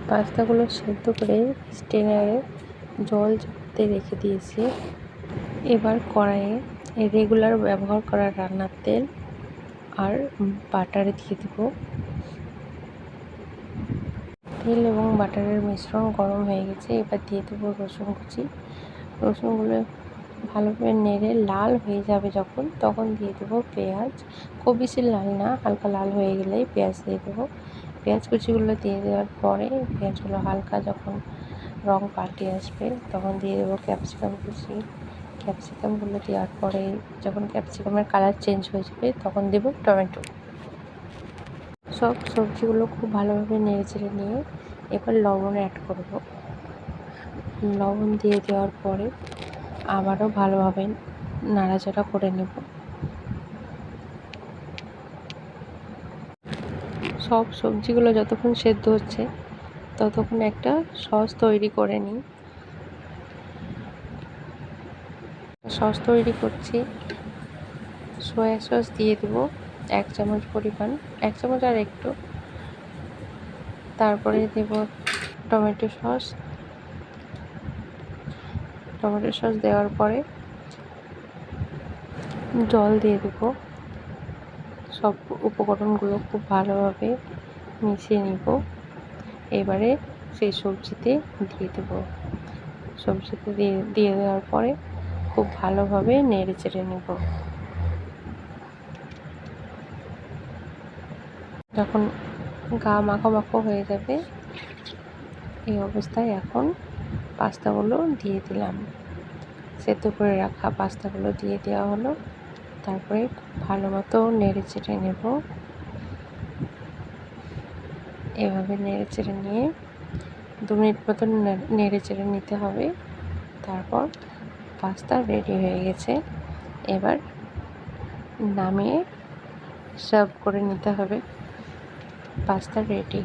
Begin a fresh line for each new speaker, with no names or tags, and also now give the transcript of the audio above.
পাস্তাগুলো সেদ্ধ করে স্ট্রেনারে জল ঝরতে রেখে দিয়েছি। এবার কড়াইয়ে রেগুলার ব্যবহার করা রান্নার তেল আর বাটারে দিয়ে দেবো। তেল এবং বাটারের মিশ্রণ গরম হয়ে গেছে। এবার দিয়ে দেবো রসুন কুচি। রসুনগুলো ভালোভাবে নেড়ে লাল হয়ে যাবে যখন, তখন দিয়ে দেবো পেঁয়াজ। খুব বেশি লাল না, হালকা লাল হয়ে গেলেই পেঁয়াজ দিয়ে দেবো। পেঁয়াজ কুচিগুলো দিয়ে দেওয়ার পরে পেঁয়াজগুলো হালকা যখন রং পাল্টে আসবে তখন দিয়ে দেবো ক্যাপসিকাম কুচি। ক্যাপসিকামগুলো দেওয়ার পরে যখন ক্যাপসিকামের কালার চেঞ্জ হয়ে যাবে তখন দেবো টমেটো। সব সবজিগুলো খুব ভালোভাবে নেড়েচেড়ে নিয়ে এবার লবণ অ্যাড করব। লবণ দিয়ে দেওয়ার পরে আবারও ভালোভাবে নাড়াচাড়া করে নেব। সব সবজিগুলো যতক্ষণ সেদ্ধ হচ্ছে ততক্ষণ একটা সস তৈরি করে নিই। সস তৈরি করছি। সয়া সস দিয়ে দেবো 1 চামচ পরিমাণ, 1 চামচ আর একটু। তারপরে দেব টমেটো সস। টমেটো সস দেওয়ার পরে জল দিয়ে দেবো। সব উপকরণগুলো খুব ভালোভাবে মিশিয়ে নিব। এবারে সেই সবজিতে দিয়ে দেবো। সবজিতে দিয়ে দেওয়ার পরে খুব ভালোভাবে নেড়ে চেড়ে নেব। যখন গা মাখো মাখো হয়ে যাবে এই অবস্থায় এখন পাস্তাগুলো দিয়ে দিলাম। সেদ্ধ করে রাখা পাস্তাগুলো দিয়ে দেওয়া হলো। তারপরে ভালো মতো নেড়ে চেড়ে নেব। এভাবে নেড়ে চেড়ে নিয়ে 2 মিনিট মতন নেড়ে চেড়ে নিতে হবে। তারপর পাস্তা রেডি হয়ে গেছে। এবার নামিয়ে সার্ভ করে নিতে হবে। Pasta ready.